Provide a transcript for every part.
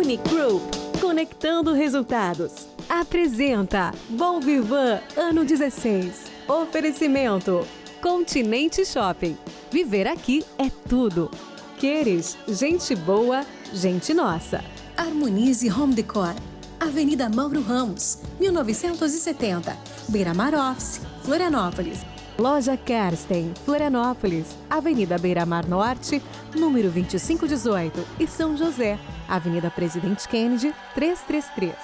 Unicroup, conectando resultados. Apresenta Bom Vivan Ano 16. Oferecimento Continente Shopping. Viver aqui é tudo. Queres gente boa, gente nossa. Harmonize Home Decor. Avenida Mauro Ramos, 1970. Beira-Mar Office, Florianópolis. Loja Kersten, Florianópolis, Avenida Beira-Mar Norte, número 2518 e São José, Avenida Presidente Kennedy, 333.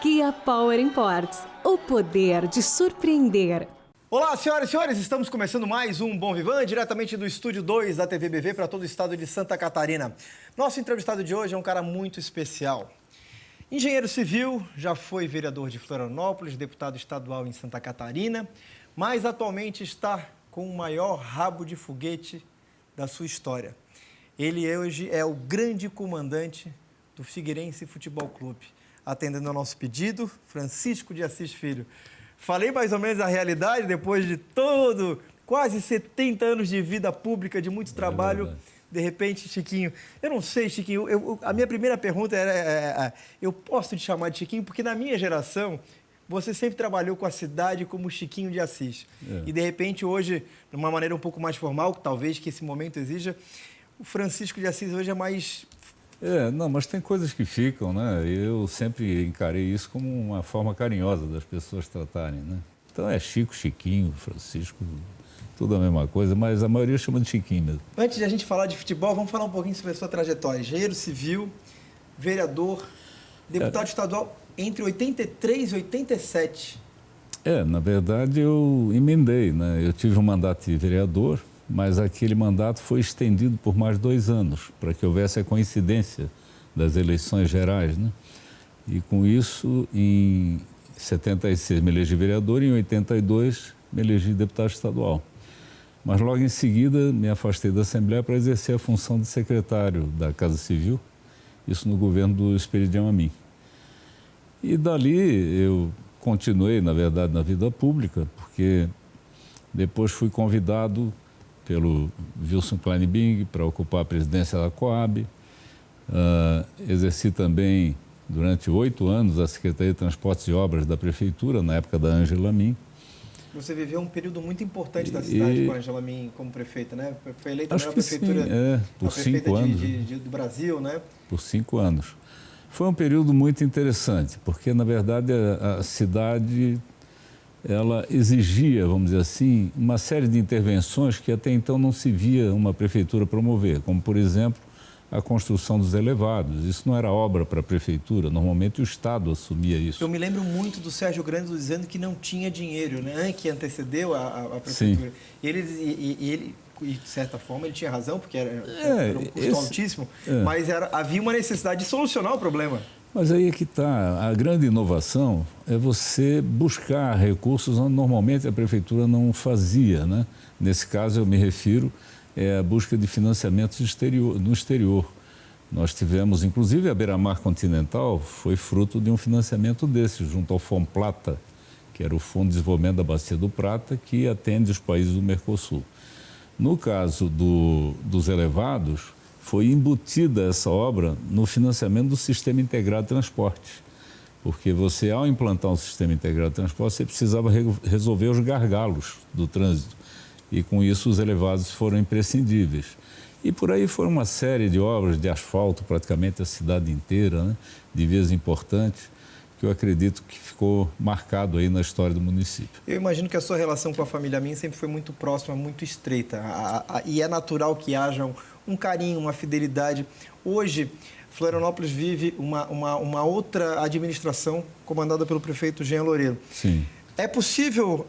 Kia Power Imports, o poder de surpreender. Olá, senhoras e senhores, estamos começando mais um Bom Vivan, diretamente do Estúdio 2 da TV BV para todo o estado de Santa Catarina. Nosso entrevistado de hoje é um cara muito especial. Engenheiro civil, já foi vereador de Florianópolis, deputado estadual em Santa Catarina, mas atualmente está com o maior rabo de foguete da sua história. Ele hoje é o grande comandante do Figueirense Futebol Clube. Atendendo ao nosso pedido, Francisco de Assis Filho. Falei mais ou menos a realidade, depois de quase 70 anos de vida pública, de muito trabalho. De repente, Chiquinho, eu não sei, Chiquinho, a minha primeira pergunta era, eu posso te chamar de Chiquinho, porque na minha geração, você sempre trabalhou com a cidade como Chiquinho de Assis. E, de repente, hoje, de uma maneira um pouco mais formal, talvez que esse momento exija, o Francisco de Assis hoje é mais... Não, mas tem coisas que ficam, né? Eu sempre encarei isso como uma forma carinhosa das pessoas tratarem, né? Então é Chico, Chiquinho, Francisco, tudo a mesma coisa, mas a maioria chama de Chiquinho mesmo. Antes de a gente falar de futebol, vamos falar um pouquinho sobre a sua trajetória. Engenheiro civil, vereador, deputado estadual entre 83 e 87. Na verdade eu emendei, né? Eu tive um mandato de vereador, mas aquele mandato foi estendido por mais 2 anos, para que houvesse a coincidência das eleições gerais, né? E com isso, em 76 me elegi vereador e em 82 me elegi deputado estadual. Mas logo em seguida me afastei da Assembleia para exercer a função de secretário da Casa Civil, isso no governo do Esperidião Amin. E dali eu continuei, na verdade, na vida pública, porque depois fui convidado pelo Wilson Kleinbing para ocupar a presidência da Coab. Exerci também, durante 8 anos, a Secretaria de Transportes e Obras da Prefeitura, na época da Ângela Amin. Você viveu um período muito importante da cidade com a Ângela Amin como prefeita, né? Foi eleita a melhor prefeitura, por 5 anos, do Brasil, né? Por 5 anos. Foi um período muito interessante, porque, na verdade, a cidade ela exigia, vamos dizer assim, uma série de intervenções que até então não se via uma prefeitura promover, como, por exemplo, a construção dos elevados. Isso não era obra para a prefeitura, normalmente o Estado assumia isso. Eu me lembro muito do Sérgio Grando dizendo que não tinha dinheiro, né? Que antecedeu a prefeitura. Sim. E ele, de certa forma, ele tinha razão, porque era um custo altíssimo, mas havia uma necessidade de solucionar o problema. Mas aí é que está. A grande inovação é você buscar recursos onde normalmente a prefeitura não fazia, né? Nesse caso, eu me refiro à busca de financiamentos no exterior. Nós tivemos, inclusive, a Beira-Mar Continental foi fruto de um financiamento desse, junto ao FONPLATA, que era o Fundo de Desenvolvimento da Bacia do Prata, que atende os países do Mercosul. No caso dos elevados, foi embutida essa obra no financiamento do Sistema Integrado de Transporte. Porque você, ao implantar um Sistema Integrado de Transporte, você precisava resolver os gargalos do trânsito. E com isso os elevados foram imprescindíveis. E por aí foram uma série de obras de asfalto, praticamente a cidade inteira, né? De vias importantes, que eu acredito que ficou marcado aí na história do município. Eu imagino que a sua relação com a família Amin sempre foi muito próxima, muito estreita. E é natural que haja um carinho, uma fidelidade. Hoje, Florianópolis vive uma outra administração comandada pelo prefeito Jean Loureiro. Sim. É possível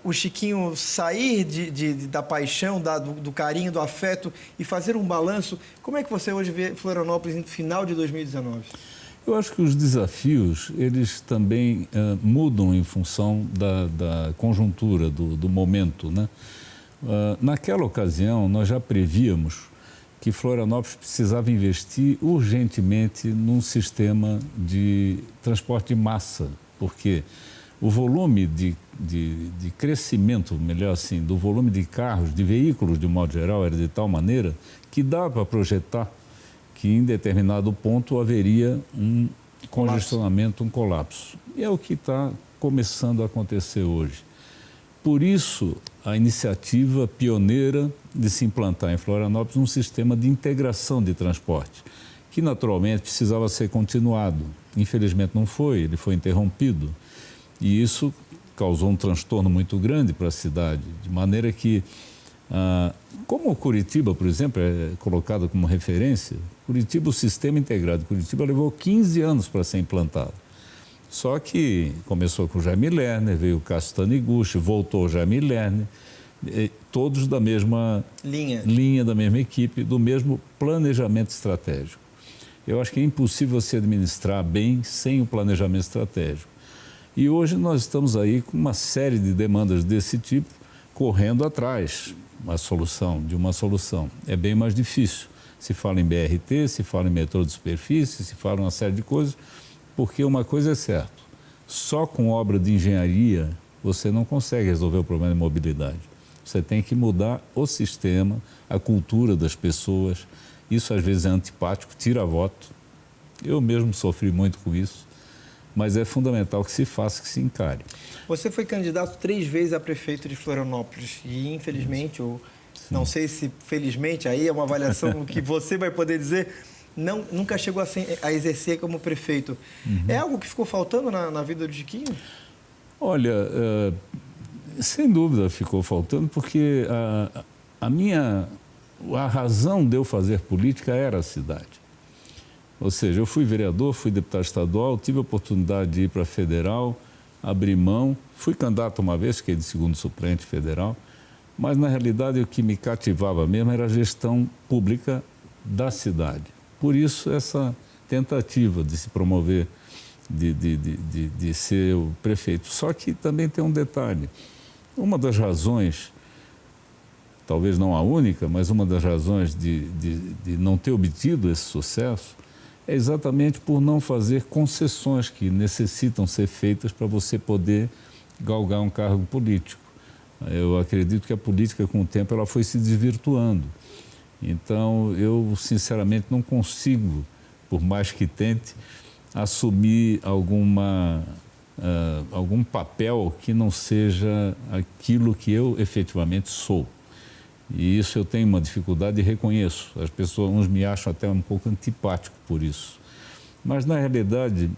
o Chiquinho sair da paixão, do carinho, do afeto e fazer um balanço? Como é que você hoje vê Florianópolis no final de 2019? Eu acho que os desafios, eles também mudam em função da conjuntura, do momento, né? Naquela ocasião, nós já prevíamos que Florianópolis precisava investir urgentemente num sistema de transporte de massa, porque o volume de crescimento, melhor assim, do volume de carros, de veículos, de modo geral, era de tal maneira que dá para projetar que em determinado ponto haveria um congestionamento, um colapso. E é o que está começando a acontecer hoje. Por isso, a iniciativa pioneira de se implantar em Florianópolis um sistema de integração de transporte, que naturalmente precisava ser continuado. Infelizmente não foi, ele foi interrompido. E isso causou um transtorno muito grande para a cidade, de maneira que, como Curitiba, por exemplo, é colocado como referência, Curitiba, o sistema integrado de Curitiba levou 15 anos para ser implantado. Só que começou com o Jaime Lerner, veio o Cássio Taniguchi, voltou o Jaime Lerner, todos da mesma linha, da mesma equipe, do mesmo planejamento estratégico. Eu acho que é impossível se administrar bem sem o planejamento estratégico. E hoje nós estamos aí com uma série de demandas desse tipo, correndo atrás de uma solução. É bem mais difícil. Se fala em BRT, se fala em metrô de superfície, se fala uma série de coisas, porque uma coisa é certa, só com obra de engenharia você não consegue resolver o problema de mobilidade. Você tem que mudar o sistema, a cultura das pessoas. Isso às vezes é antipático, tira voto. Eu mesmo sofri muito com isso, mas é fundamental que se faça, que se encare. Você foi candidato 3 vezes a prefeito de Florianópolis e infelizmente, ou não sei se felizmente, aí é uma avaliação que você vai poder dizer, nunca chegou a exercer como prefeito. É algo que ficou faltando na vida do Chiquinho? Olha, sem dúvida ficou faltando, porque a razão de eu fazer política era a cidade. Ou seja, eu fui vereador, fui deputado estadual, tive a oportunidade de ir para a federal, abri mão, fui candidato uma vez, fiquei de segundo suplente federal, mas na realidade o que me cativava mesmo era a gestão pública da cidade. Por isso essa tentativa de se promover, de ser o prefeito. Só que também tem um detalhe. Uma das razões, talvez não a única, mas uma das razões de não ter obtido esse sucesso é exatamente por não fazer concessões que necessitam ser feitas para você poder galgar um cargo político. Eu acredito que a política, com o tempo, ela foi se desvirtuando. Então, eu, sinceramente, não consigo, por mais que tente, assumir algum papel que não seja aquilo que eu efetivamente sou. E isso eu tenho uma dificuldade e reconheço. As pessoas, uns me acham até um pouco antipático por isso. Mas, na realidade,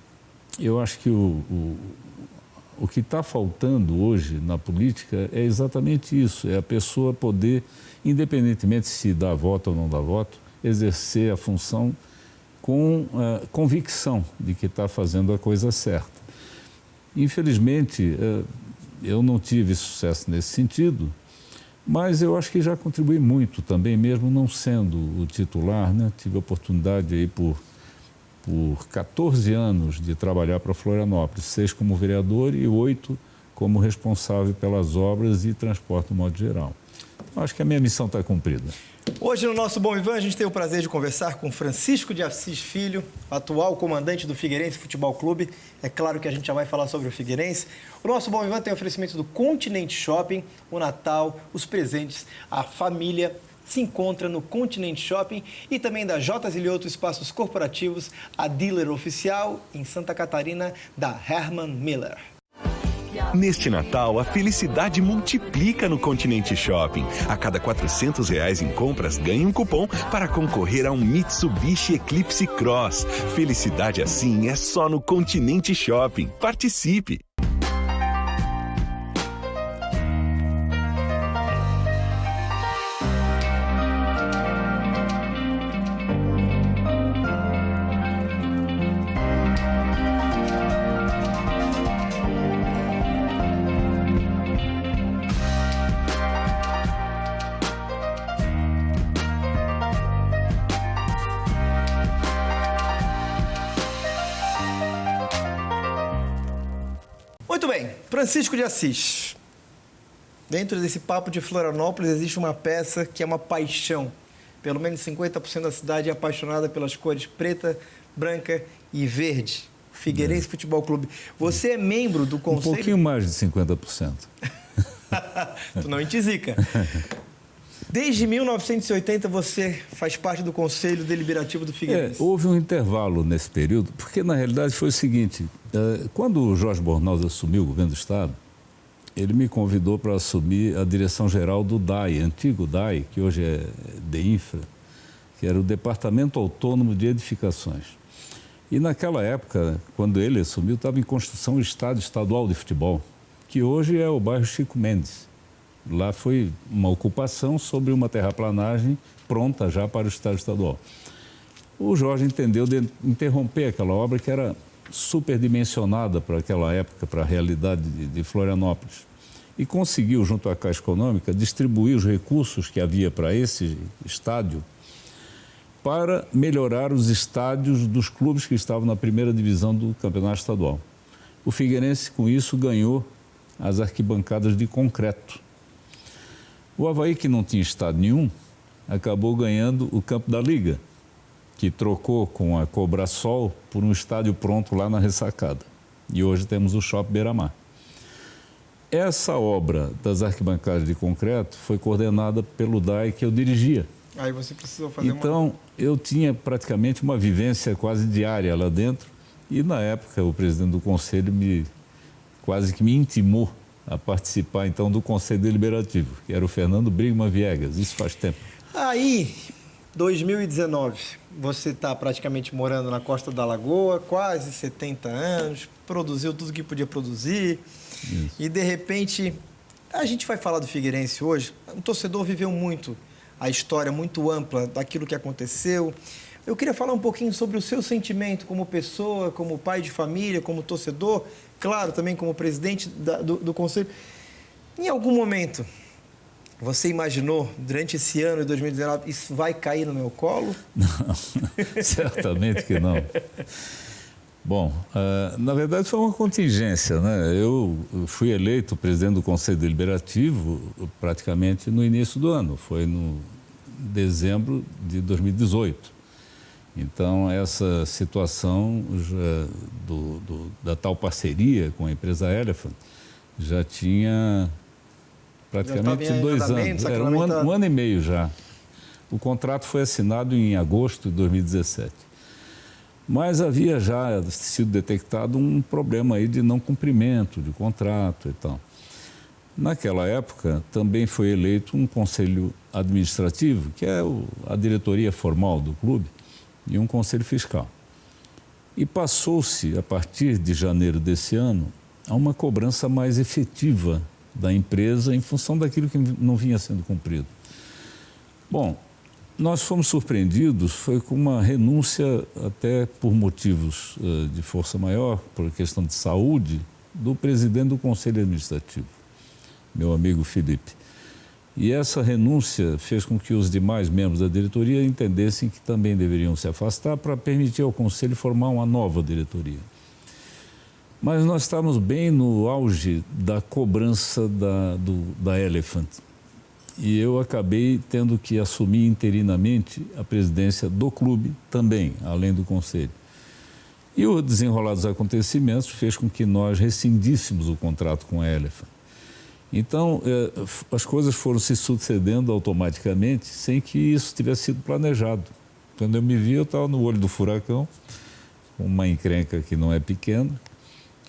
eu acho que o que está faltando hoje na política é exatamente isso. É a pessoa poder, independentemente se dá voto ou não dá voto, exercer a função com convicção de que está fazendo a coisa certa. Infelizmente, eu não tive sucesso nesse sentido, mas eu acho que já contribuí muito também, mesmo não sendo o titular, né? Tive a oportunidade aí por 14 anos de trabalhar para Florianópolis, 6 como vereador e 8 como responsável pelas obras e transporte no modo geral. Acho que a minha missão está cumprida. Hoje, no nosso Bom Vivan, a gente tem o prazer de conversar com Francisco de Assis Filho, atual comandante do Figueirense Futebol Clube. É claro que a gente já vai falar sobre o Figueirense. O nosso Bom Vivan tem oferecimento do Continente Shopping, o Natal, os presentes, a família se encontra no Continente Shopping e também da J. Zilioto Espaços Corporativos, a dealer oficial em Santa Catarina da Herman Miller. Neste Natal, a felicidade multiplica no Continente Shopping. A cada R$400 em compras, ganhe um cupom para concorrer a um Mitsubishi Eclipse Cross. Felicidade assim é só no Continente Shopping. Participe! Muito bem, Francisco de Assis. Dentro desse papo de Florianópolis existe uma peça que é uma paixão. Pelo menos 50% da cidade é apaixonada pelas cores preta, branca e verde. Figueirense Futebol Clube. Você é membro do conselho... Um pouquinho mais de 50%. Tu não entizica. Desde 1980 você faz parte do Conselho Deliberativo do Figueirense. Houve um intervalo nesse período, porque na realidade foi o seguinte, quando o Jorge Bornhaus assumiu o governo do Estado, ele me convidou para assumir a direção-geral do DAI, antigo DAI, que hoje é DEINFRA, que era o Departamento Autônomo de Edificações. E naquela época, quando ele assumiu, estava em construção o Estádio Estadual de Futebol, que hoje é o bairro Chico Mendes. Lá foi uma ocupação sobre uma terraplanagem pronta já para o Estádio Estadual. O Jorge entendeu de interromper aquela obra que era superdimensionada para aquela época, para a realidade de Florianópolis. E conseguiu, junto à Caixa Econômica, distribuir os recursos que havia para esse estádio para melhorar os estádios dos clubes que estavam na primeira divisão do Campeonato Estadual. O Figueirense, com isso, ganhou as arquibancadas de concreto. O Avaí, que não tinha estádio nenhum, acabou ganhando o Campo da Liga, que trocou com a Cobrasol por um estádio pronto lá na Ressacada. E hoje temos o Shopping Beira-Mar. Essa obra das arquibancadas de concreto foi coordenada pelo DAI que eu dirigia. Aí você precisou fazer Então, eu tinha praticamente uma vivência quase diária lá dentro e, na época, o presidente do conselho quase que me intimou a participar, então, do Conselho Deliberativo, que era o Fernando Brigman Viegas. Isso faz tempo. Aí, 2019, você está praticamente morando na Costa da Lagoa, quase 70 anos, produziu tudo que podia produzir. Isso. E, de repente, a gente vai falar do Figueirense hoje. O torcedor viveu muito a história muito ampla daquilo que aconteceu. Eu queria falar um pouquinho sobre o seu sentimento como pessoa, como pai de família, como torcedor, claro, também como presidente do Conselho. Em algum momento, você imaginou, durante esse ano de 2019, isso vai cair no meu colo? Não, certamente que não. Bom, na verdade foi uma contingência, né? Eu fui eleito presidente do Conselho Deliberativo praticamente no início do ano, foi no dezembro de 2018. Então, essa situação da tal parceria com a empresa Elephant já tinha praticamente 2 anos, era um ano e meio já. O contrato foi assinado em agosto de 2017. Mas havia já sido detectado um problema aí de não cumprimento de contrato e tal. Naquela época, também foi eleito um conselho administrativo, que é a diretoria formal do clube, e um conselho fiscal. E passou-se, a partir de janeiro desse ano, a uma cobrança mais efetiva da empresa em função daquilo que não vinha sendo cumprido. Bom, nós fomos surpreendidos, foi com uma renúncia, até por motivos de força maior, por questão de saúde, do presidente do Conselho Administrativo, meu amigo Felipe. E essa renúncia fez com que os demais membros da diretoria entendessem que também deveriam se afastar para permitir ao Conselho formar uma nova diretoria. Mas nós estávamos bem no auge da cobrança da Elephant. E eu acabei tendo que assumir interinamente a presidência do clube também, além do conselho. E o desenrolar dos acontecimentos fez com que nós rescindíssemos o contrato com a Elephant. Então, as coisas foram se sucedendo automaticamente sem que isso tivesse sido planejado. Quando eu me vi, eu estava no olho do furacão, com uma encrenca que não é pequena,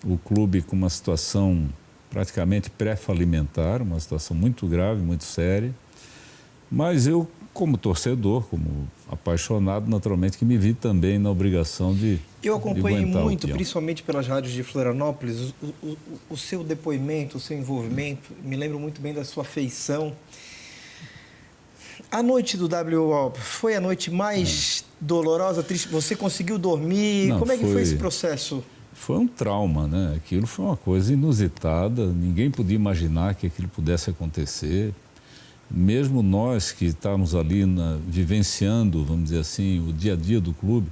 o clube com uma situação praticamente pré-falimentar, uma situação muito grave, muito séria. Mas eu, como torcedor, como apaixonado, naturalmente que me vi também na obrigação de Eu acompanhei muito, o principalmente pelas rádios de Florianópolis, o seu depoimento, o seu envolvimento. Me lembro muito bem da sua afeição. A noite do WO foi a noite mais dolorosa, triste? Você conseguiu dormir? Não, como é que foi esse processo? Foi um trauma, né? Aquilo foi uma coisa inusitada, ninguém podia imaginar que aquilo pudesse acontecer. Mesmo nós que estávamos ali vivenciando, vamos dizer assim, o dia a dia do clube,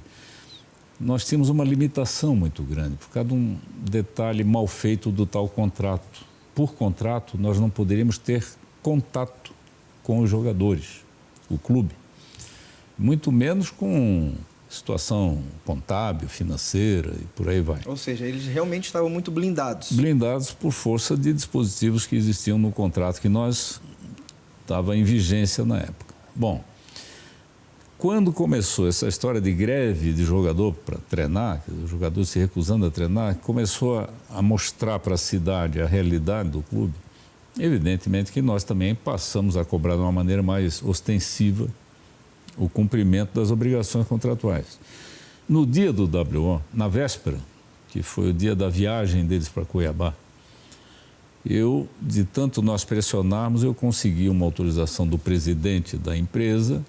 nós tínhamos uma limitação muito grande, por causa de um detalhe mal feito do tal contrato. Por contrato, nós não poderíamos ter contato com os jogadores, o clube, muito menos com situação contábil, financeira e por aí vai. Ou seja, eles realmente estavam muito blindados. Blindados por força de dispositivos que existiam no contrato que nós estava em vigência na época. Bom, quando começou essa história de greve de jogador para treinar, o jogador se recusando a treinar, começou a mostrar para a cidade a realidade do clube, evidentemente que nós também passamos a cobrar de uma maneira mais ostensiva o cumprimento das obrigações contratuais. No dia do WO, na véspera, que foi o dia da viagem deles para Cuiabá, de tanto nós pressionarmos, eu consegui uma autorização do presidente da empresa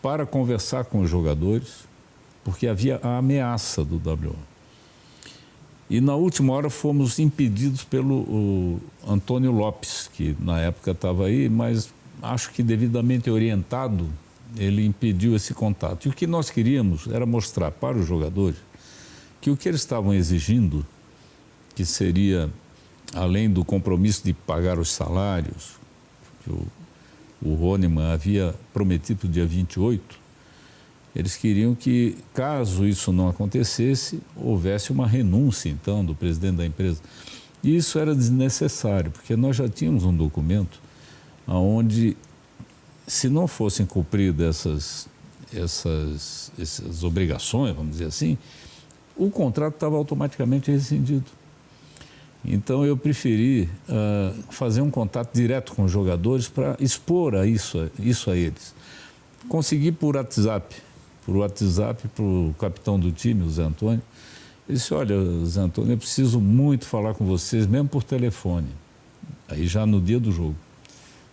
para conversar com os jogadores, porque havia a ameaça do WO. E na última hora fomos impedidos pelo Antônio Lopes, que na época estava aí, mas acho que devidamente orientado, ele impediu esse contato. E o que nós queríamos era mostrar para os jogadores que o que eles estavam exigindo, que seria, além do compromisso de pagar os salários, que o Rôneman havia prometido para o dia 28, eles queriam que, caso isso não acontecesse, houvesse uma renúncia, então, do presidente da empresa. E isso era desnecessário, porque nós já tínhamos um documento onde, se não fossem cumpridas essas obrigações, vamos dizer assim, o contrato estava automaticamente rescindido. Então, eu preferi fazer um contato direto com os jogadores para expor isso a eles. Consegui por WhatsApp para o capitão do time, o Zé Antônio. Ele disse, olha, Zé Antônio, eu preciso muito falar com vocês, mesmo por telefone. Aí já no dia do jogo.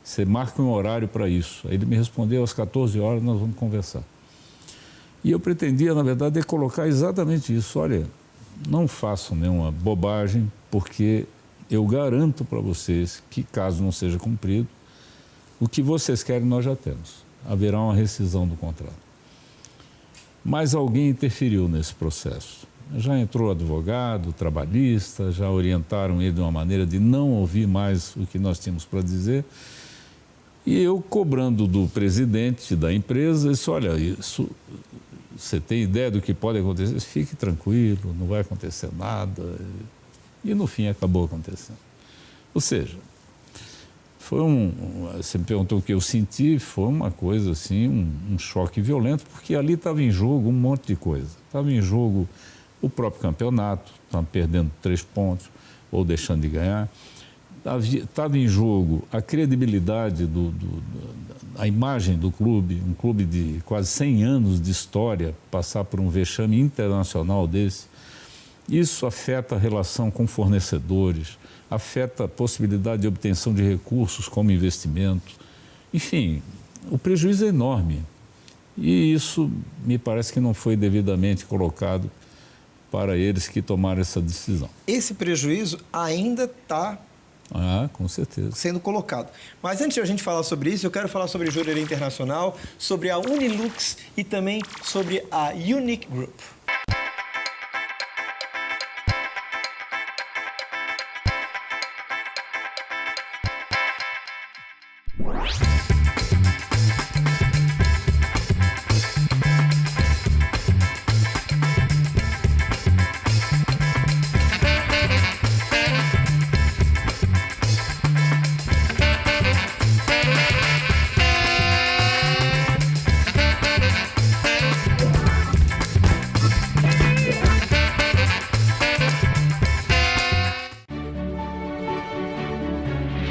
Você marca um horário para isso. Aí ele me respondeu, às 14 horas nós vamos conversar. E eu pretendia, na verdade, colocar exatamente isso. Olha, não façam nenhuma bobagem, porque eu garanto para vocês que, caso não seja cumprido, o que vocês querem nós já temos. Haverá uma rescisão do contrato. Mas alguém interferiu nesse processo. Já entrou advogado, trabalhista, já orientaram ele de uma maneira de não ouvir mais o que nós tínhamos para dizer. E eu, cobrando do presidente da empresa, disse, olha, isso, você tem ideia do que pode acontecer? Fique tranquilo, não vai acontecer nada. E no fim acabou acontecendo. Ou seja, você me perguntou o que eu senti, foi uma coisa assim, um choque violento, porque ali estava em jogo um monte de coisa. Estava em jogo o próprio campeonato, estava perdendo 3 pontos ou deixando de ganhar. Estava em jogo a credibilidade, a imagem do clube, um clube de quase 100 anos de história, passar por um vexame internacional desse. Isso afeta a relação com fornecedores, afeta a possibilidade de obtenção de recursos como investimento. Enfim, o prejuízo é enorme. E isso me parece que não foi devidamente colocado para eles que tomaram essa decisão. Esse prejuízo ainda está com certeza, sendo colocado. Mas antes de a gente falar sobre isso, eu quero falar sobre a Joalheria Internacional, sobre a Unilux e também sobre a Unique Group.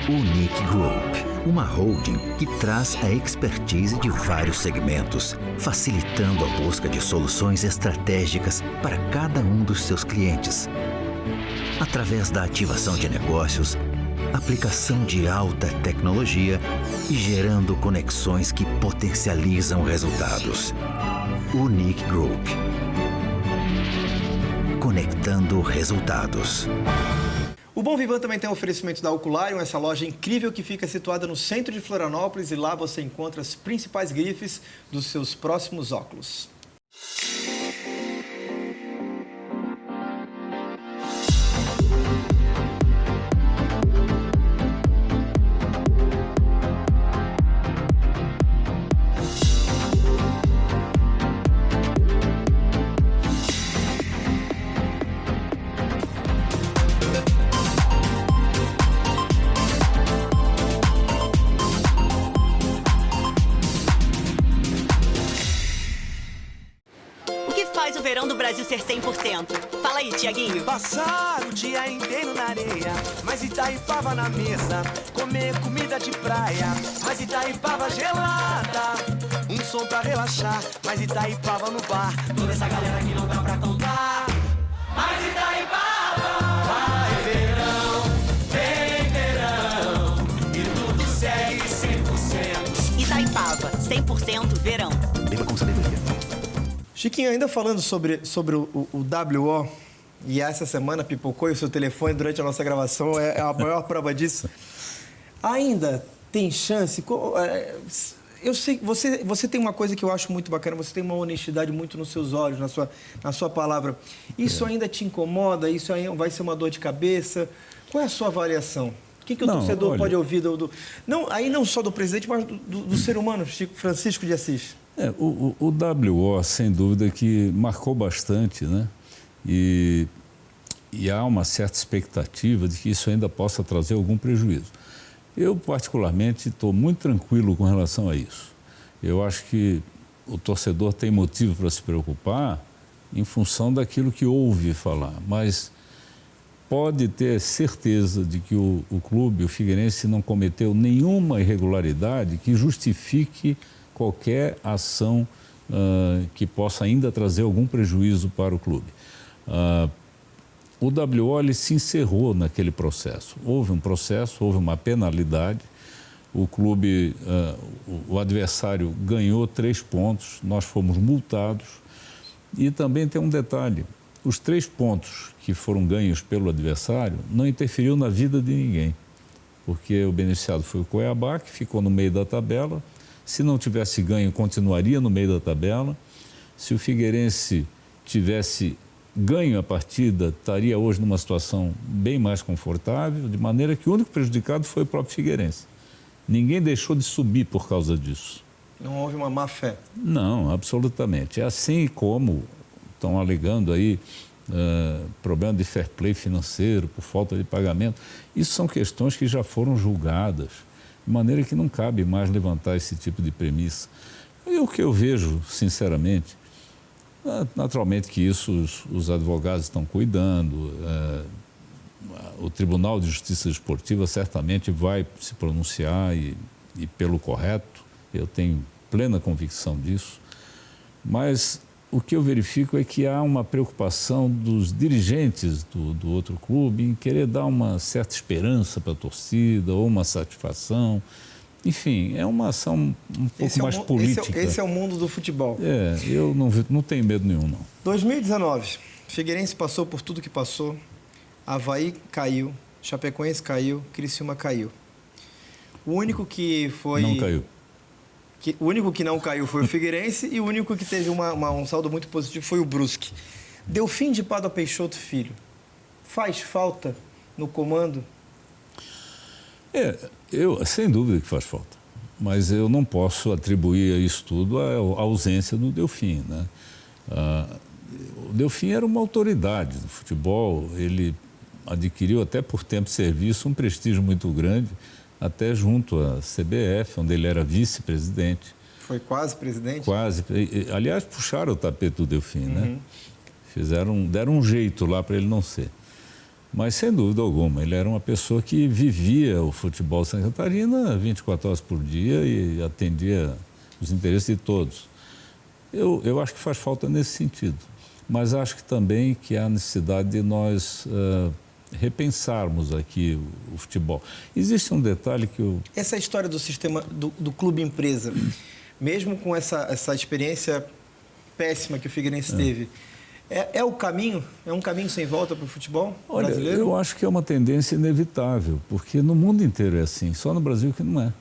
Unique Group, uma holding que traz a expertise de vários segmentos, facilitando a busca de soluções estratégicas para cada um dos seus clientes. Através da ativação de negócios, aplicação de alta tecnologia e gerando conexões que potencializam resultados. Unique Group. Conectando resultados. O Bom Vivan também tem um oferecimento da Ocularium, essa loja incrível que fica situada no centro de Florianópolis, e lá você encontra as principais grifes dos seus próximos óculos. ser 100%. Fala aí, Tiaguinho. Passar o dia inteiro na areia, mas Itaipava na mesa. Comer comida de praia, mas Itaipava gelada. Um som pra relaxar, mas Itaipava no bar. Toda essa galera que não dá pra contar. Mas Itaipava vai verão, vem verão, e tudo segue 100%. Itaipava, 100% verão. Beba com sabedoria. Chiquinho, ainda falando sobre o WO, e essa semana pipocou e o seu telefone durante a nossa gravação é a maior prova disso. Ainda tem chance? Eu sei que você tem uma coisa que eu acho muito bacana, você tem uma honestidade muito nos seus olhos, na sua palavra. Isso ainda te incomoda? Isso aí vai ser uma dor de cabeça? Qual é a sua avaliação? O que o torcedor pode ouvir não só do presidente, mas do ser humano, Francisco de Assis? O WO, sem dúvida, que marcou bastante, né? E há uma certa expectativa de que isso ainda possa trazer algum prejuízo. Eu, particularmente, estou muito tranquilo com relação a isso. Eu acho que o torcedor tem motivo para se preocupar em função daquilo que ouve falar, mas pode ter certeza de que o clube, o Figueirense, não cometeu nenhuma irregularidade que justifique qualquer ação que possa ainda trazer algum prejuízo para o clube. O WO ele se encerrou naquele processo. Houve um processo, houve uma penalidade. O clube, o adversário ganhou 3 pontos, nós fomos multados. E também tem um detalhe, os 3 pontos que foram ganhos pelo adversário não interferiu na vida de ninguém, porque o beneficiado foi o Cuiabá, que ficou no meio da tabela. Se não tivesse ganho, continuaria no meio da tabela. Se o Figueirense tivesse ganho a partida, estaria hoje numa situação bem mais confortável, de maneira que o único prejudicado foi o próprio Figueirense. Ninguém deixou de subir por causa disso. Não houve uma má fé? Não, absolutamente. É assim como estão alegando aí problema de fair play financeiro, por falta de pagamento. Isso são questões que já foram julgadas, de maneira que não cabe mais levantar esse tipo de premissa. E o que eu vejo, sinceramente, naturalmente que isso os advogados estão cuidando, o Tribunal de Justiça Esportiva certamente vai se pronunciar e pelo correto, eu tenho plena convicção disso, mas o que eu verifico é que há uma preocupação dos dirigentes do outro clube em querer dar uma certa esperança para a torcida ou uma satisfação. Enfim, é uma ação um pouco mais política. Esse é o mundo do futebol. Eu não tenho medo nenhum, não. 2019, Figueirense passou por tudo que passou. Avaí caiu, Chapecoense caiu, Criciúma caiu. O único que foi... Não caiu. O único que não caiu foi o Figueirense e o único que teve um saldo muito positivo foi o Brusque. Delfim de Pádua Peixoto Filho, faz falta no comando? Sem dúvida que faz falta, mas eu não posso atribuir isso tudo à ausência do Delfim, né? O Delfim era uma autoridade do futebol, ele adquiriu até por tempo de serviço um prestígio muito grande, até junto à CBF, onde ele era vice-presidente. Foi quase presidente? Quase. Aliás, puxaram o tapete do Delfim, né? Deram um jeito lá para ele não ser. Mas, sem dúvida alguma, ele era uma pessoa que vivia o futebol de Santa Catarina 24 horas por dia e atendia os interesses de todos. Eu acho que faz falta nesse sentido. Mas acho que também que há necessidade de nós repensarmos aqui o futebol. Existe um detalhe que eu... Essa história do sistema do clube-empresa, mesmo com essa experiência péssima que o Figueirense teve, é o caminho? É um caminho sem volta para o futebol brasileiro? Eu acho que é uma tendência inevitável, porque no mundo inteiro é assim, só no Brasil que não é.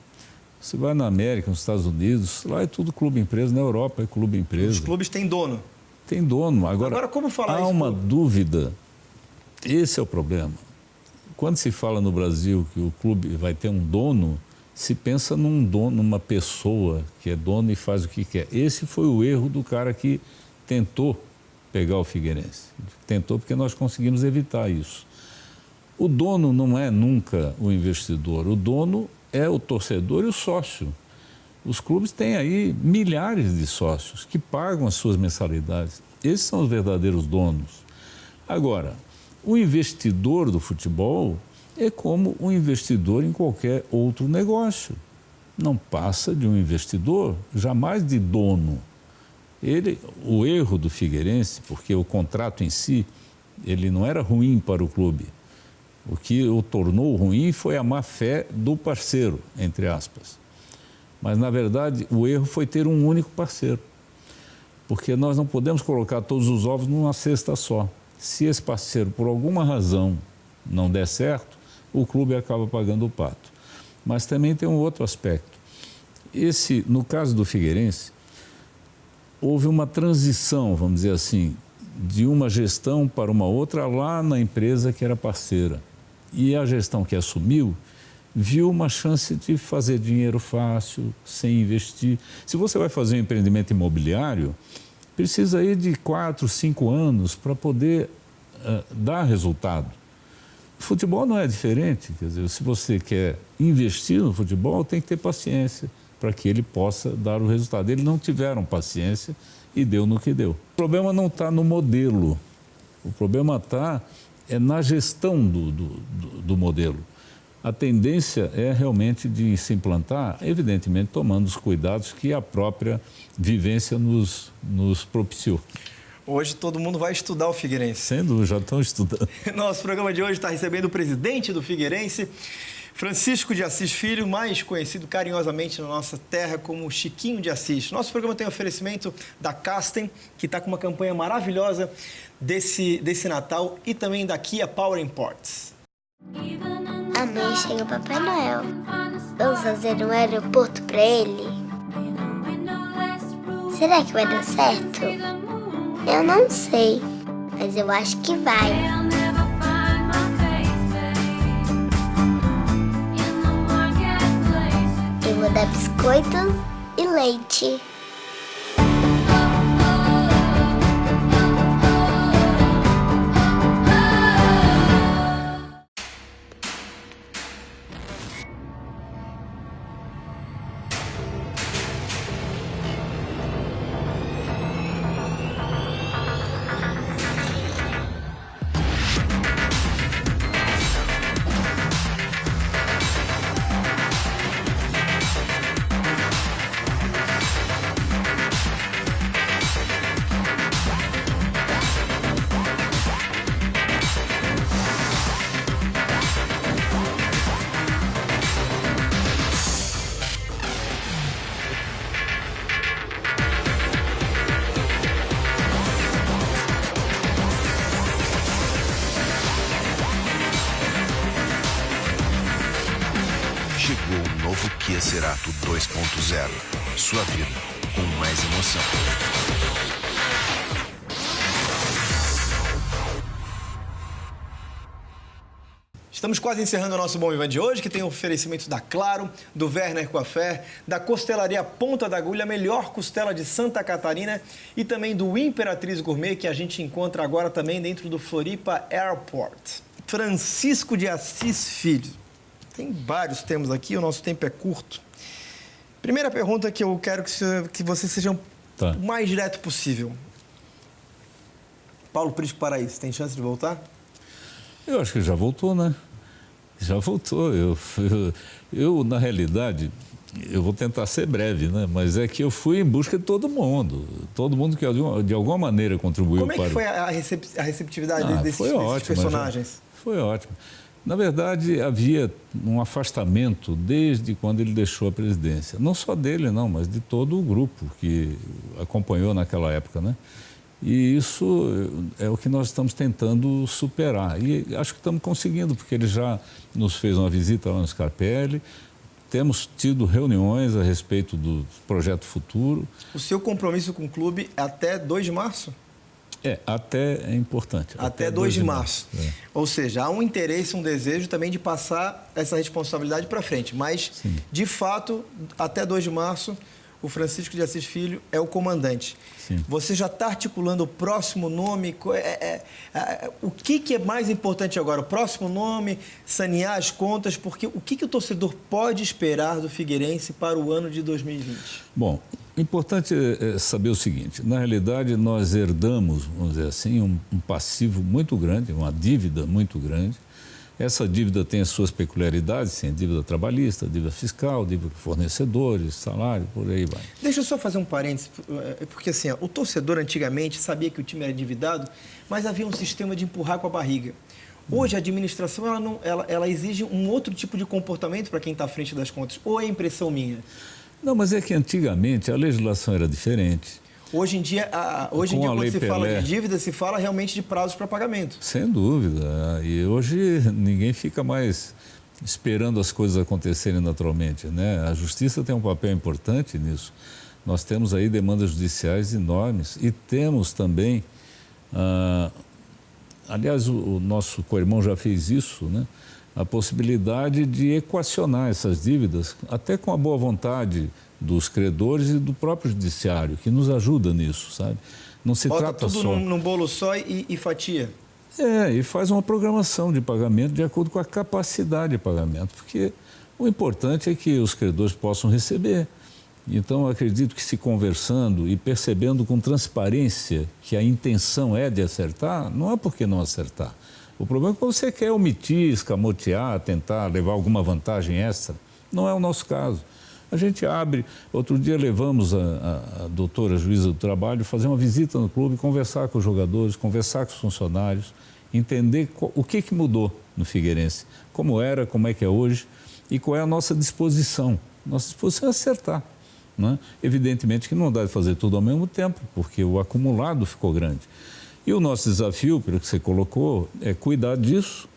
Você vai na América, nos Estados Unidos, lá é tudo clube-empresa, na Europa é clube-empresa. Os clubes têm dono. Tem dono. Agora como falar há isso? Há uma dúvida. Esse é o problema. Quando se fala no Brasil que o clube vai ter um dono, se pensa num dono, numa pessoa que é dono e faz o que quer. Esse foi o erro do cara que tentou pegar o Figueirense. Tentou porque nós conseguimos evitar isso. O dono não é nunca o investidor. O dono é o torcedor e o sócio. Os clubes têm aí milhares de sócios que pagam as suas mensalidades. Esses são os verdadeiros donos. Agora, o investidor do futebol é como um investidor em qualquer outro negócio. Não passa de um investidor, jamais de dono. O erro do Figueirense, porque o contrato em si, ele não era ruim para o clube. O que o tornou ruim foi a má-fé do parceiro, entre aspas. Mas, na verdade, o erro foi ter um único parceiro. Porque nós não podemos colocar todos os ovos numa cesta só. Se esse parceiro, por alguma razão, não der certo, o clube acaba pagando o pato. Mas também tem um outro aspecto. No caso do Figueirense, houve uma transição, vamos dizer assim, de uma gestão para uma outra lá na empresa que era parceira. E a gestão que assumiu viu uma chance de fazer dinheiro fácil, sem investir. Se você vai fazer um empreendimento imobiliário, precisa aí de 4, 5 anos para poder dar resultado. O futebol não é diferente. Quer dizer, se você quer investir no futebol, tem que ter paciência para que ele possa dar o resultado. Eles não tiveram paciência e deu no que deu. O problema não está no modelo. O problema está na gestão do modelo. A tendência é realmente de se implantar, evidentemente tomando os cuidados que a própria vivência nos propiciou. Hoje todo mundo vai estudar o Figueirense. Sendo, já estão estudando. Nosso programa de hoje está recebendo o presidente do Figueirense, Francisco de Assis Filho, mais conhecido carinhosamente na nossa terra como Chiquinho de Assis. Nosso programa tem oferecimento da Casten, que está com uma campanha maravilhosa desse Natal, e também da Kia Power Imports. Amanhã chega o Papai Noel. Vamos fazer um aeroporto para ele? Será que vai dar certo? Eu não sei, mas eu acho que vai. Eu vou dar biscoito e leite. Chegou o novo Kia Cerato 2.0. Sua vida com mais emoção. Estamos quase encerrando o nosso Bom Vivan de hoje, que tem oferecimento da Claro, do Werner Coafer, da Costelaria Ponta da Agulha, a melhor costela de Santa Catarina, e também do Imperatriz Gourmet, que a gente encontra agora também dentro do Floripa Airport. Francisco de Assis Filho. Tem vários temas aqui, o nosso tempo é curto. Primeira pergunta que eu quero que você seja o mais direto possível. Paulo Prisco Paraíso, tem chance de voltar? Eu acho que já voltou, né? Já voltou. Eu, na realidade, eu vou tentar ser breve, né? Mas é que eu fui em busca de todo mundo que de alguma maneira contribuiu para... Como é que foi a receptividade desses personagens? Foi ótimo. Na verdade, havia um afastamento desde quando ele deixou a presidência. Não só dele, não, mas de todo o grupo que acompanhou naquela época, né? E isso é o que nós estamos tentando superar. E acho que estamos conseguindo, porque ele já nos fez uma visita lá no Scarpelli. Temos tido reuniões a respeito do projeto futuro. O seu compromisso com o clube é até 2 de março? Até é importante. Até 2 de março. Ou seja, há um interesse, um desejo também de passar essa responsabilidade para frente. Mas, sim, de fato, até 2 de março, o Francisco de Assis Filho é o comandante. Sim. Você já está articulando o próximo nome? O que é mais importante agora? O próximo nome, sanear as contas? Porque o que o torcedor pode esperar do Figueirense para o ano de 2020? Bom, o importante é saber o seguinte. Na realidade, nós herdamos, vamos dizer assim, um passivo muito grande, uma dívida muito grande. Essa dívida tem as suas peculiaridades, tem dívida trabalhista, dívida fiscal, dívida com fornecedores, salário, por aí vai. Deixa eu só fazer um parênteses, porque assim, o torcedor antigamente sabia que o time era endividado, mas havia um sistema de empurrar com a barriga. Hoje a administração ela exige um outro tipo de comportamento para quem está à frente das contas, ou é impressão minha? Não, mas é que antigamente a legislação era diferente. Hoje em dia, quando se fala de dívida, se fala realmente de prazos para pagamento. Sem dúvida. E hoje ninguém fica mais esperando as coisas acontecerem naturalmente, né? A justiça tem um papel importante nisso. Nós temos aí demandas judiciais enormes e temos também, aliás, o nosso co-irmão já fez isso, né? A possibilidade de equacionar essas dívidas, até com a boa vontade dos credores e do próprio judiciário, que nos ajuda nisso, sabe? Não se trata tudo só... num bolo só e fatia. E faz uma programação de pagamento de acordo com a capacidade de pagamento, porque o importante é que os credores possam receber. Então, eu acredito que se conversando e percebendo com transparência que a intenção é de acertar, não é por que não acertar. O problema é que você quer omitir, escamotear, tentar levar alguma vantagem extra. Não é o nosso caso. A gente abre. Outro dia levamos a doutora juíza do trabalho fazer uma visita no clube, conversar com os jogadores, conversar com os funcionários, entender o que mudou no Figueirense, como era, como é que é hoje e qual é a nossa disposição. Nossa disposição é acertar, né? Evidentemente que não dá de fazer tudo ao mesmo tempo, porque o acumulado ficou grande. E o nosso desafio, pelo que você colocou, é cuidar disso,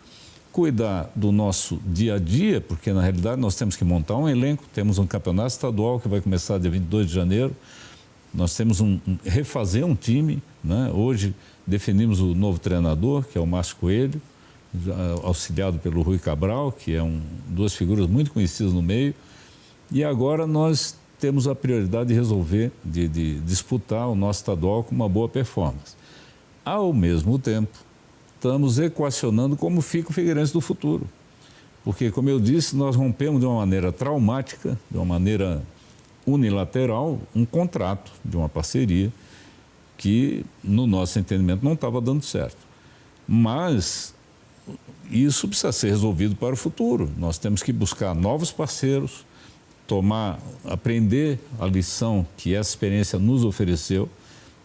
cuidar do nosso dia a dia, porque na realidade nós temos que montar um elenco, temos um campeonato estadual que vai começar dia 22 de janeiro, nós temos refazer um time, né? Hoje definimos o novo treinador, que é o Márcio Coelho, auxiliado pelo Rui Cabral, que é duas figuras muito conhecidas no meio, e agora nós temos a prioridade de resolver, de disputar o nosso estadual com uma boa performance. Ao mesmo tempo, estamos equacionando como fica o Figueirense do futuro. Porque, como eu disse, nós rompemos de uma maneira traumática, de uma maneira unilateral, um contrato de uma parceria que, no nosso entendimento, não estava dando certo. Mas isso precisa ser resolvido para o futuro. Nós temos que buscar novos parceiros, aprender a lição que essa experiência nos ofereceu,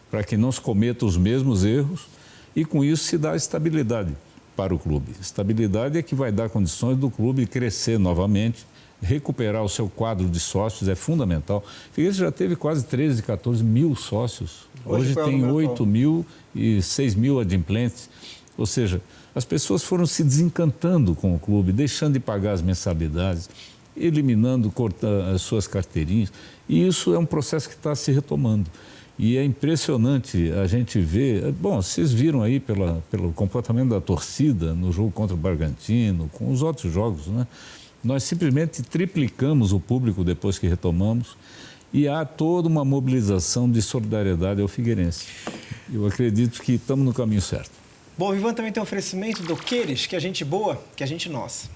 para que não se cometa os mesmos erros, e com isso se dá estabilidade para o clube. Estabilidade é que vai dar condições do clube crescer novamente, recuperar o seu quadro de sócios, é fundamental. O Figueirense já teve quase 13, 14 mil sócios. Hoje tem 8 mil e 6 mil adimplentes. Ou seja, as pessoas foram se desencantando com o clube, deixando de pagar as mensalidades, eliminando, cortando as suas carteirinhas. E isso é um processo que está se retomando. E é impressionante a gente ver... Bom, vocês viram aí pelo comportamento da torcida no jogo contra o Bragantino, com os outros jogos, né? Nós simplesmente triplicamos o público depois que retomamos e há toda uma mobilização de solidariedade ao Figueirense. Eu acredito que estamos no caminho certo. Bom, o Ivan também tem um oferecimento do Queires, que é gente boa, que é gente nossa.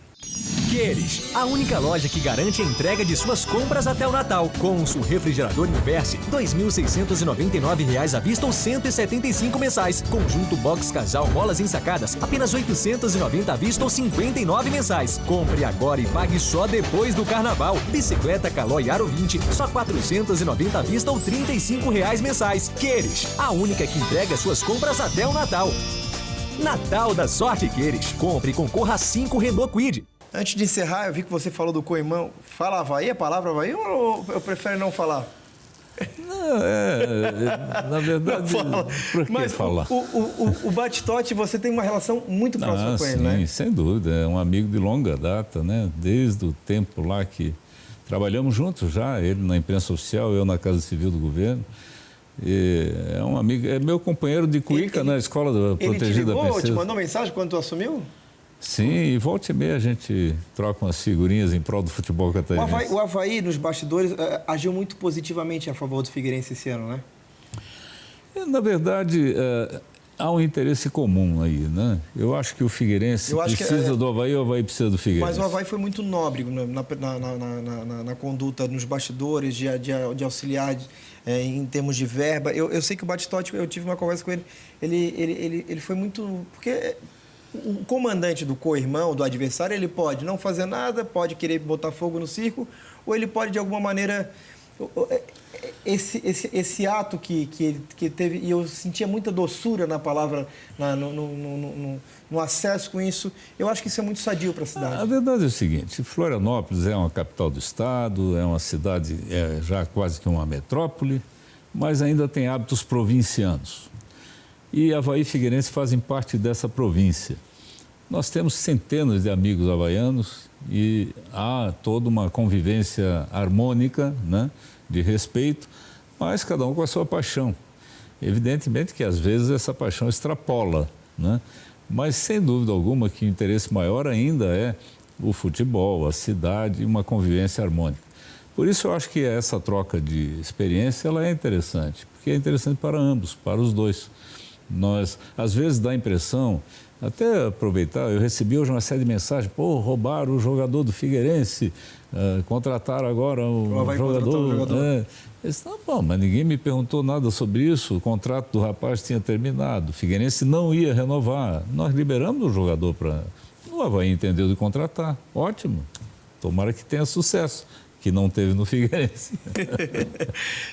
Queires, a única loja que garante a entrega de suas compras até o Natal. Consul refrigerador Inverse, R$ 2.699 à vista ou 175 mensais. Conjunto box casal molas ensacadas, apenas R$ 890 à vista ou 59 mensais. Compre agora e pague só depois do Carnaval. Bicicleta Caloi Aro 20, só R$ 490 à vista ou R$ 35 mensais. Queires, a única que entrega suas compras até o Natal. Natal da Sorte Queires. Compre e concorra a 5 Renault Kwid. Antes de encerrar, eu vi que você falou do co-irmão. Fala Havaí, a palavra Havaí, ou eu prefiro não falar? Não, na verdade, por que falar? O Batistotti, você tem uma relação muito próxima com ele, sim, né? Sim, sem dúvida. É um amigo de longa data, né? Desde o tempo lá que trabalhamos juntos já, ele na imprensa oficial, eu na Casa Civil do Governo. E é um amigo, é meu companheiro de cuíca na Escola da Protegida Princesa. Ele te ligou, te mandou mensagem quando tu assumiu? Sim, e volta e meia a gente troca umas figurinhas em prol do futebol catarinense. O Avaí, nos bastidores, agiu muito positivamente a favor do Figueirense esse ano, né? Na verdade, há um interesse comum aí, né? Eu acho que o Figueirense precisa do Avaí, o Avaí precisa do Figueirense. Mas o Avaí foi muito nobre na conduta, nos bastidores, de auxiliar em termos de verba. Eu sei que o Batistotti, eu tive uma conversa com ele, ele foi muito... Porque o comandante do co-irmão, do adversário, ele pode não fazer nada, pode querer botar fogo no circo, ou ele pode, de alguma maneira... Esse ato que teve, e eu sentia muita doçura na palavra, no acesso com isso, eu acho que isso é muito sadio para a cidade. A verdade é o seguinte, Florianópolis é uma capital do estado, é uma cidade já quase que uma metrópole, mas ainda tem hábitos provincianos. E Avaí e Figueirense fazem parte dessa província. Nós temos centenas de amigos havaianos e há toda uma convivência harmônica, né, de respeito, mas cada um com a sua paixão. Evidentemente que às vezes essa paixão extrapola, né? Mas sem dúvida alguma que o interesse maior ainda é o futebol, a cidade e uma convivência harmônica. Por isso eu acho que essa troca de experiência ela é interessante, porque é interessante para ambos, para os dois. Nós, às vezes, dá a impressão, até aproveitar, eu recebi hoje uma série de mensagens, roubaram o jogador do Figueirense, contrataram agora o jogador. Mas ninguém me perguntou nada sobre isso, o contrato do rapaz tinha terminado, o Figueirense não ia renovar, nós liberamos o jogador para... O Avaí entendeu de contratar, ótimo, tomara que tenha sucesso. Que não teve no Figueirense.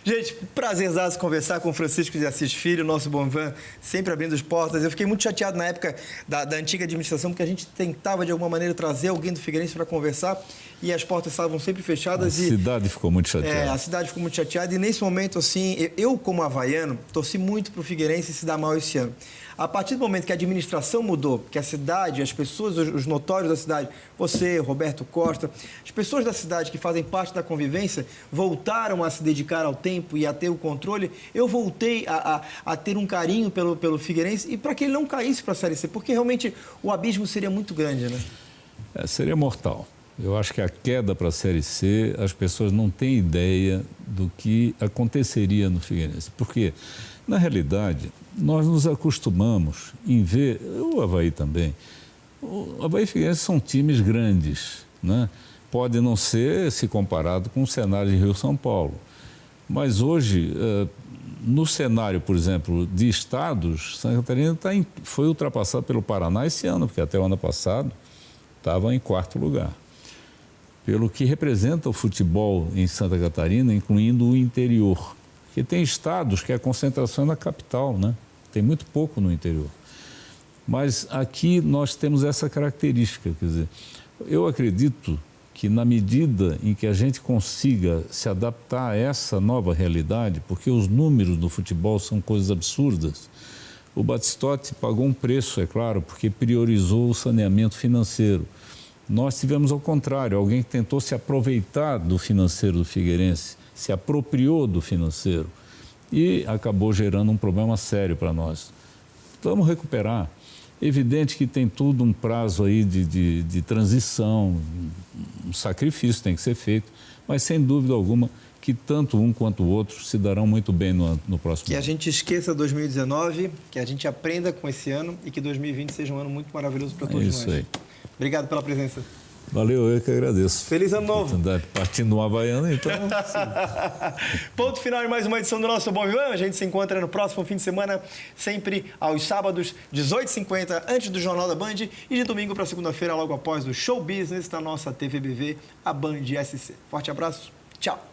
Gente, prazerzaço conversar com o Francisco de Assis Filho, nosso Bonvivan, sempre abrindo as portas. Eu fiquei muito chateado na época da antiga administração, porque a gente tentava, de alguma maneira, trazer alguém do Figueirense para conversar e as portas estavam sempre fechadas. A cidade ficou muito chateada. A cidade ficou muito chateada e, nesse momento, assim, eu, como havaiano, torci muito para o Figueirense se dar mal esse ano. A partir do momento que a administração mudou, que a cidade, as pessoas, os notórios da cidade, você, Roberto Costa, as pessoas da cidade que fazem parte da convivência, voltaram a se dedicar ao tempo e a ter o controle, eu voltei a ter um carinho pelo Figueirense e para que ele não caísse para a Série C, porque realmente o abismo seria muito grande, né? Seria mortal. Eu acho que a queda para a Série C, as pessoas não têm ideia do que aconteceria no Figueirense. Porque, na realidade, nós nos acostumamos em ver, o Avaí também, o Avaí e Figueirense são times grandes, né? Pode não ser se comparado com o cenário de Rio-São Paulo. Mas hoje, no cenário, por exemplo, de estados, Santa Catarina foi ultrapassado pelo Paraná esse ano, porque até o ano passado estava em 4º lugar. Pelo que representa o futebol em Santa Catarina, incluindo o interior. Porque tem estados que a concentração é na capital, né? Tem muito pouco no interior. Mas aqui nós temos essa característica, quer dizer, eu acredito que na medida em que a gente consiga se adaptar a essa nova realidade, porque os números do futebol são coisas absurdas, o Batistotti pagou um preço, é claro, porque priorizou o saneamento financeiro. Nós tivemos ao contrário, alguém que tentou se aproveitar do financeiro do Figueirense, se apropriou do financeiro e acabou gerando um problema sério para nós. Vamos recuperar. Evidente que tem tudo um prazo aí de transição, um sacrifício tem que ser feito, mas sem dúvida alguma que tanto um quanto o outro se darão muito bem no próximo ano. Que a gente esqueça 2019, que a gente aprenda com esse ano e que 2020 seja um ano muito maravilhoso para todos nós. Isso aí. Obrigado pela presença. Valeu, eu que agradeço. Feliz ano novo. Partindo do Havaiano, então. Ponto final em mais uma edição do nosso Bom Vivan. A gente se encontra no próximo fim de semana, sempre aos sábados, 18h50, antes do Jornal da Band, e de domingo para segunda-feira, logo após o Show Business da nossa TVBV, a Band SC. Forte abraço, tchau.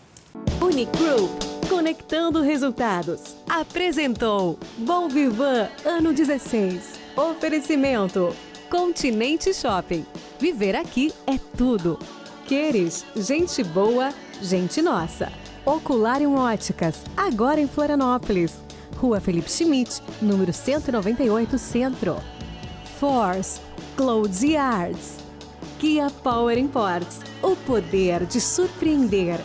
Unicgroup, conectando resultados. Apresentou Bom Vivan, ano 16. Oferecimento Continente Shopping. Viver aqui é tudo. Queres, gente boa, gente nossa. Ocularium Óticas, agora em Florianópolis. Rua Felipe Schmidt, número 198, Centro. Force, Clothes e Arts. Kia Power Imports, o poder de surpreender.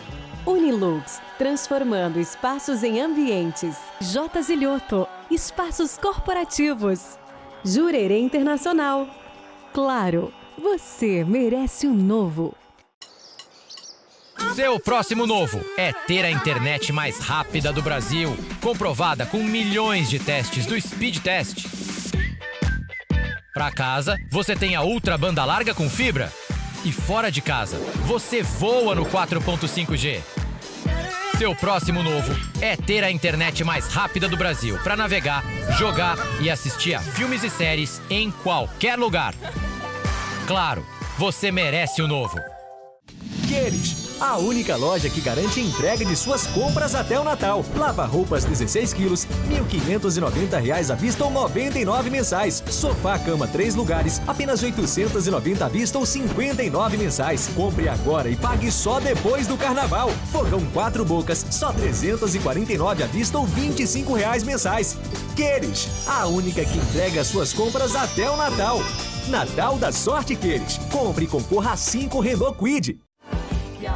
Unilux, transformando espaços em ambientes. J. Zilhoto, espaços corporativos. Jurerê Internacional. Claro, você merece um novo. Seu próximo novo é ter a internet mais rápida do Brasil, comprovada com milhões de testes do Speed Test. Para casa, você tem a ultra banda larga com fibra. E fora de casa, você voa no 4.5G. Seu próximo novo é ter a internet mais rápida do Brasil para navegar, jogar e assistir a filmes e séries em qualquer lugar. Claro, você merece o novo. Queres, a única loja que garante entrega de suas compras até o Natal. Lava-roupas 16 quilos, R$ 1.590 à vista ou 99 mensais. Sofá-cama 3 lugares, apenas 890 à vista ou 59 mensais. Compre agora e pague só depois do Carnaval. Fogão 4 bocas, só 349 à vista ou R$ 25 mensais. Queres, a única que entrega suas compras até o Natal. Natal da Sorte Queres. Compre e concorra a 5 Renault Kwid.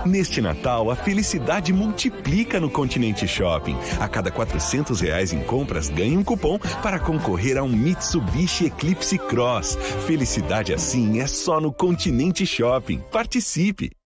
Neste Natal, a felicidade multiplica no Continente Shopping. A cada R$400 em compras, ganhe um cupom para concorrer a um Mitsubishi Eclipse Cross. Felicidade assim é só no Continente Shopping. Participe!